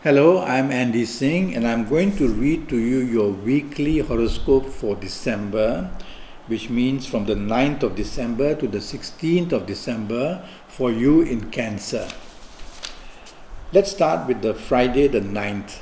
Hello, I'm Andi Singh and I'm going to read to you your weekly horoscope for December, which means from the 9th of December to the 16th of December for you in Cancer. Let's start with the Friday the 9th.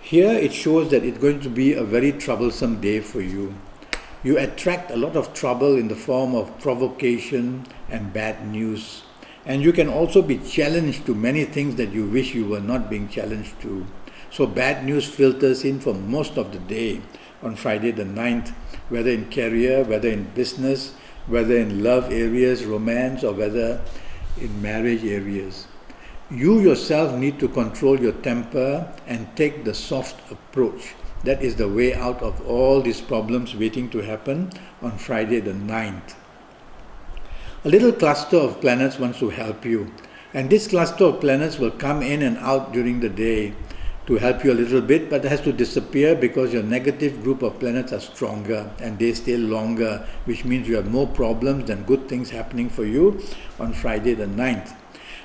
Here it shows that it's going to be a very troublesome day for you. You attract a lot of trouble in the form of provocation and bad news. And you can also be challenged to many things that you wish you were not being challenged to. So bad news filters in for most of the day on Friday the 9th, whether in career, whether in business, whether in love areas, romance, or whether in marriage areas. You yourself need to control your temper and take the soft approach. That is the way out of all these problems waiting to happen on Friday the 9th. A little cluster of planets wants to help you, and this cluster of planets will come in and out during the day to help you a little bit, but it has to disappear because your negative group of planets are stronger and they stay longer, which means you have more problems than good things happening for you on Friday the 9th.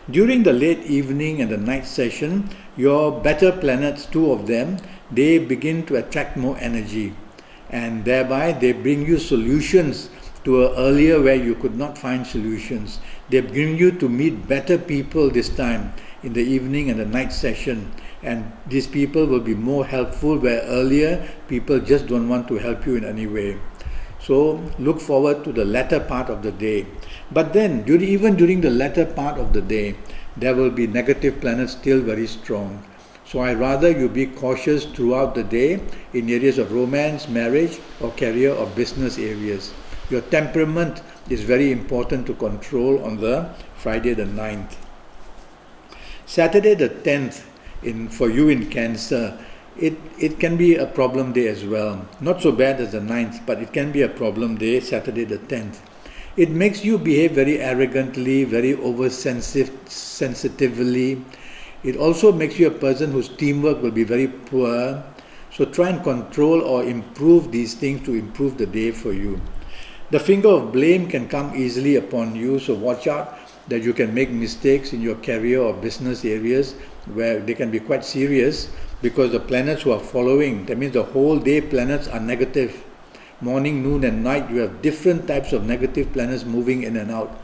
During the late evening and the night session, your better planets, two of them, they begin to attract more energy, and thereby they bring you solutions to earlier where you could not find solutions. They bring you to meet better people this time in the evening and the night session, and these people will be more helpful where earlier people just don't want to help you in any way. So look forward to the latter part of the day. But then even during the latter part of the day, there will be negative planets still very strong. So I rather you be cautious throughout the day in areas of romance, marriage, or career or business areas. Your temperament is very important to control on the Friday the 9th. Saturday the 10th, for you in Cancer, it can be a problem day as well. Not so bad as the 9th, but it can be a problem day, Saturday the 10th. It makes you behave very arrogantly, very oversensitively. It also makes you a person whose teamwork will be very poor. So try and control or improve these things to improve the day for you. The finger of blame can come easily upon you, so watch out that you can make mistakes in your career or business areas where they can be quite serious because the planets who are following, that means the whole day planets are negative. Morning, noon and night, you have different types of negative planets moving in and out.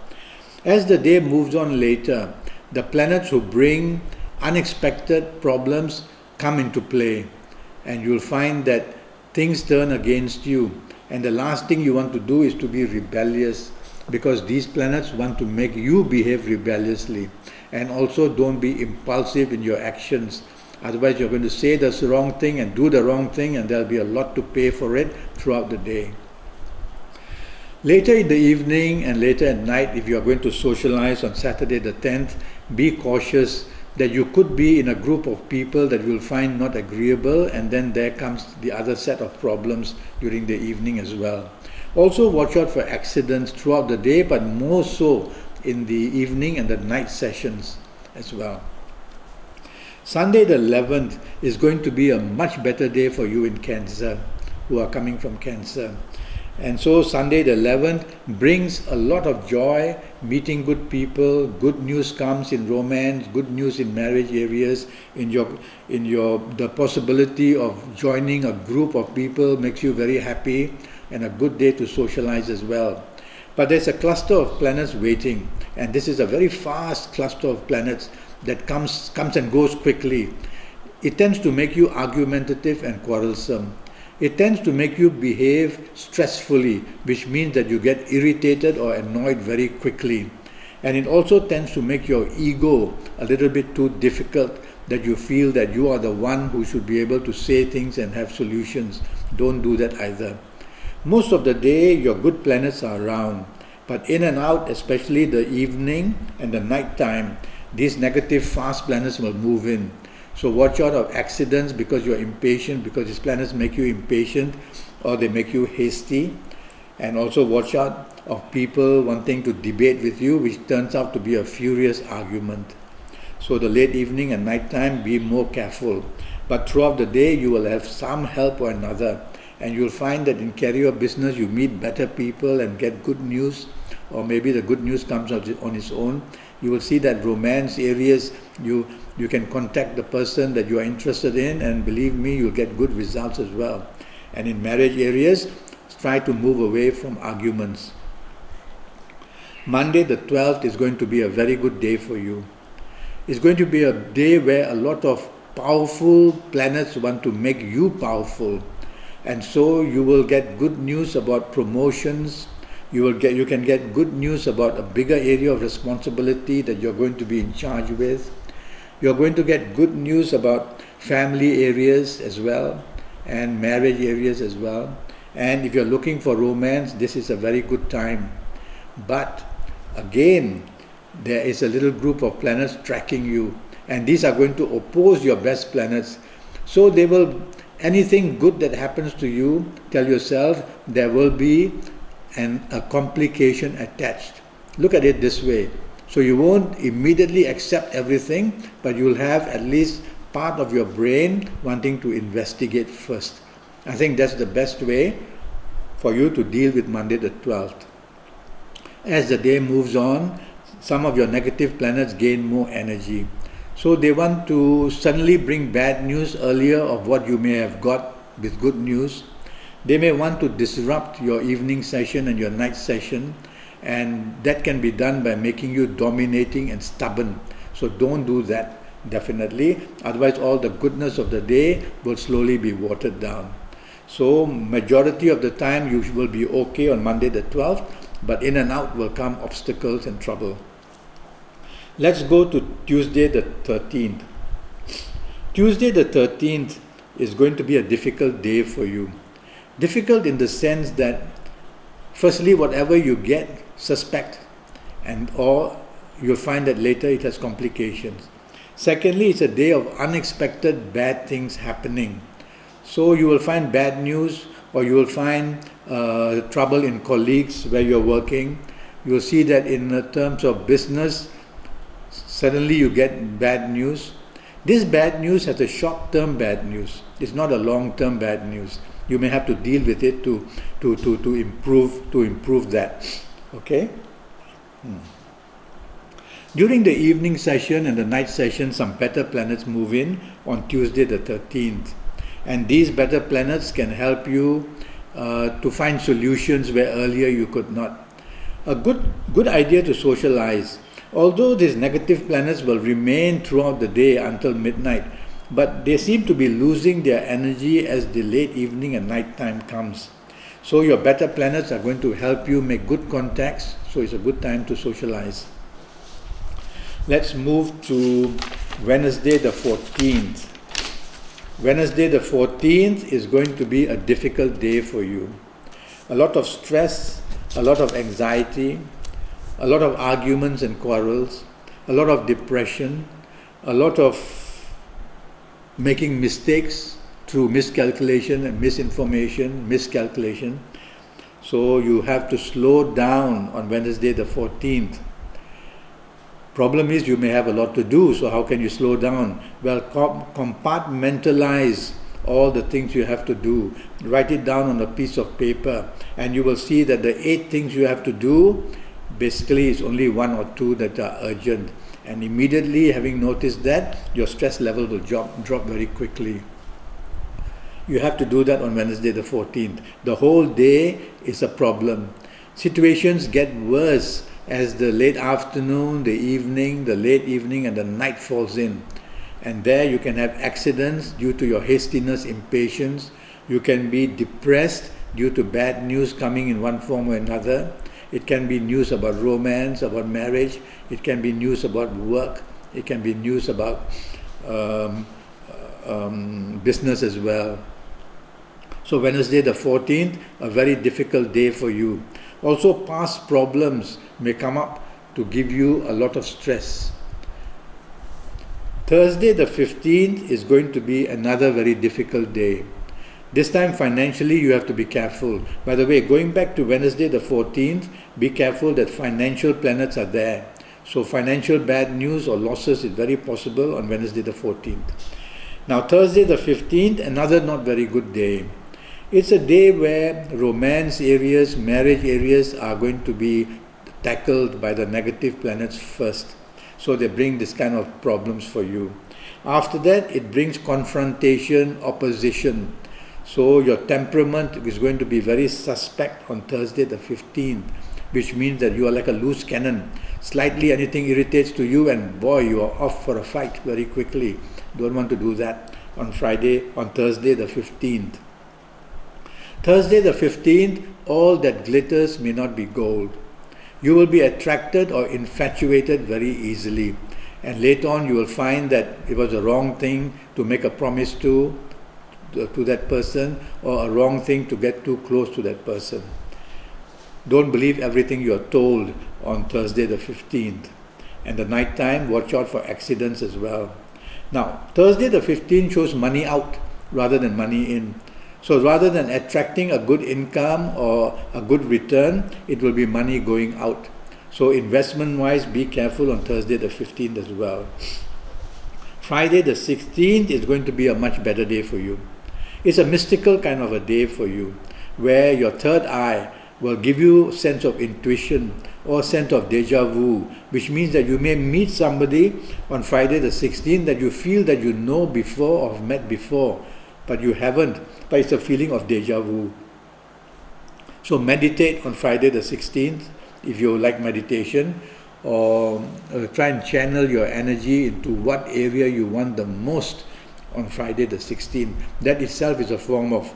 As the day moves on later, the planets who bring unexpected problems come into play, and you'll find that things turn against you. And the last thing you want to do is to be rebellious, because these planets want to make you behave rebelliously. And also don't be impulsive in your actions. Otherwise you're going to say the wrong thing and do the wrong thing, and there'll be a lot to pay for it throughout the day. Later in the evening and later at night, if you're going to socialize on Saturday the 10th, be cautious that you could be in a group of people that you'll find not agreeable, and then there comes the other set of problems during the evening as well. Also watch out for accidents throughout the day, but more so in the evening and the night sessions as well. Sunday the 11th is going to be a much better day for you in Cancer, who are coming from Cancer. And so Sunday the 11th brings a lot of joy, meeting good people, good news comes in romance, good news in marriage areas, the possibility of joining a group of people makes you very happy, and a good day to socialize as well. But there's a cluster of planets waiting, and this is a very fast cluster of planets that comes and goes quickly. It tends to make you argumentative and quarrelsome. It tends to make you behave stressfully, which means that you get irritated or annoyed very quickly. And it also tends to make your ego a little bit too difficult, that you feel that you are the one who should be able to say things and have solutions. Don't do that either. Most of the day, your good planets are around, but in and out, especially the evening and the night time, these negative fast planets will move in. So watch out of accidents because you're impatient, because these planets make you impatient or they make you hasty. And also watch out of people wanting to debate with you, which turns out to be a furious argument. So the late evening and night time, be more careful. But throughout the day, you will have some help or another. And you'll find that in career business, you meet better people and get good news, or maybe the good news comes on its own. You will see that romance areas, you can contact the person that you are interested in, and believe me, you'll get good results as well. And in marriage areas, try to move away from arguments. Monday the 12th is going to be a very good day for you. It's going to be a day where a lot of powerful planets want to make you powerful. And so you will get good news about promotions. You can get good news about a bigger area of responsibility that you're going to be in charge with. You're going to get good news about family areas as well, and marriage areas as well. And if you're looking for romance, this is a very good time. But again, there is a little group of planets tracking you, and these are going to oppose your best planets. So they will, anything good that happens to you, tell yourself there will be a complication attached. Look at it this way. So you won't immediately accept everything, but you'll have at least part of your brain wanting to investigate first. I think that's the best way for you to deal with Monday the 12th. As the day moves on, some of your negative planets gain more energy. So they want to suddenly bring bad news earlier of what you may have got with good news. They may want to disrupt your evening session and your night session, and that can be done by making you dominating and stubborn. So don't do that, definitely. Otherwise, all the goodness of the day will slowly be watered down. So majority of the time you will be okay on Monday the 12th, but in and out will come obstacles and trouble. Let's go to Tuesday the 13th. Tuesday the 13th is going to be a difficult day for you. Difficult in the sense that, firstly, whatever you get, suspect, or you'll find that later it has complications. Secondly, it's a day of unexpected bad things happening. So you will find bad news, or you will find trouble in colleagues where you're working. You will see that in terms of business, suddenly you get bad news. This bad news has a short-term bad news. It's not a long-term bad news. You may have to deal with it to improve that. Okay? During the evening session and the night session, some better planets move in on Tuesday the 13th. And these better planets can help you to find solutions where earlier you could not. A good idea to socialize. Although these negative planets will remain throughout the day until midnight, but they seem to be losing their energy as the late evening and night time comes. So your better planets are going to help you make good contacts, so it's a good time to socialize. Let's move to Wednesday the 14th. Wednesday the 14th is going to be a difficult day for you. A lot of stress, a lot of anxiety, a lot of arguments and quarrels, a lot of depression, a lot of making mistakes through miscalculation and miscalculation. So you have to slow down on Wednesday the 14th. Problem is you may have a lot to do, so how can you slow down? Well, compartmentalize all the things you have to do. Write it down on a piece of paper, and you will see that the 8 things you have to do, basically it's only 1 or 2 that are urgent. And immediately, having noticed that, your stress level will drop very quickly. You have to do that on Wednesday the 14th. The whole day is a problem. Situations get worse as the late afternoon, the evening, the late evening and the night falls in. And there you can have accidents due to your hastiness, impatience. You can be depressed due to bad news coming in one form or another. It can be news about romance, about marriage. It can be news about work. It can be news about business as well. So Wednesday the 14th, a very difficult day for you. Also, past problems may come up to give you a lot of stress. Thursday the 15th is going to be another very difficult day. This time financially you have to be careful. By the way, going back to Wednesday the 14th, be careful that financial planets are there. So financial bad news or losses is very possible on Wednesday the 14th. Now Thursday the 15th, another not very good day. It's a day where romance areas, marriage areas are going to be tackled by the negative planets first. So they bring this kind of problems for you. After that, it brings confrontation, opposition. So your temperament is going to be very suspect on Thursday the 15th, which means that you are like a loose cannon. Slightly anything irritates to you and boy, you are off for a fight very quickly. Don't want to do that on Thursday the 15th. Thursday the 15th, all that glitters may not be gold. You will be attracted or infatuated very easily. And later on you will find that it was a wrong thing to make a promise to that person, or a wrong thing to get too close to that person. Don't believe everything you are told on Thursday the 15th. And the night time, watch out for accidents as well. Now, Thursday the 15th shows money out rather than money in. So rather than attracting a good income or a good return, it will be money going out. So investment-wise, be careful on Thursday the 15th as well. Friday the 16th is going to be a much better day for you. It's a mystical kind of a day for you, where your third eye will give you a sense of intuition or a sense of deja vu, which means that you may meet somebody on Friday the 16th that you feel that you know before or have met before, but you haven't, but it's a feeling of deja vu. So meditate on Friday the 16th if you like meditation, or try and channel your energy into what area you want the most on Friday the 16th. That itself is a form of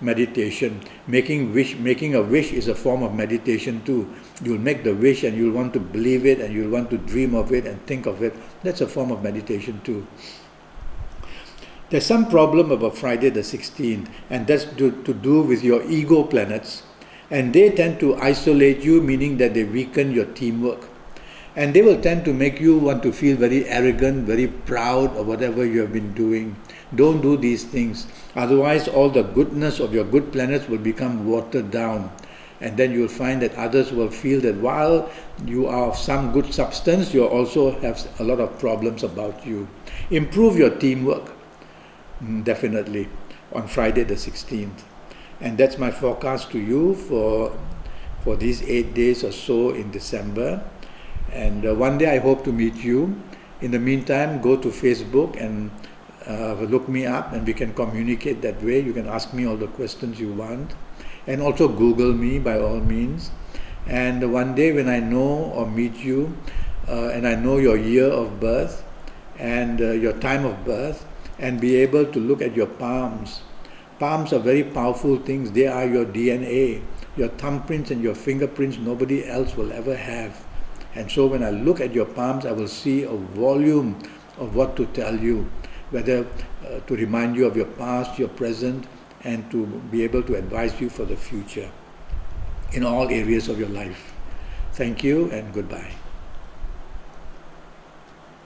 meditation. Making a wish is a form of meditation too. You'll make the wish and you'll want to believe it and you'll want to dream of it and think of it. That's a form of meditation too. There's some problem about Friday the 16th, and that's to do with your ego planets, and they tend to isolate you, meaning that they weaken your teamwork. And they will tend to make you want to feel very arrogant, very proud of whatever you have been doing. Don't do these things. Otherwise, all the goodness of your good planets will become watered down. And then you will find that others will feel that while you are of some good substance, you also have a lot of problems about you. Improve your teamwork, definitely, on Friday the 16th. And that's my forecast to you for these 8 days or so in December. And one day I hope to meet you. In the meantime, go to Facebook and look me up, and we can communicate that way. You can ask me all the questions you want, and also Google me by all means. And one day when I know or meet you, and I know your year of birth and your time of birth, and be able to look at your palms. Palms are very powerful things. They are your DNA. Your thumbprints and your fingerprints nobody else will ever have. And so when I look at your palms, I will see a volume of what to tell you, whether to remind you of your past, your present, and to be able to advise you for the future in all areas of your life. Thank you and goodbye.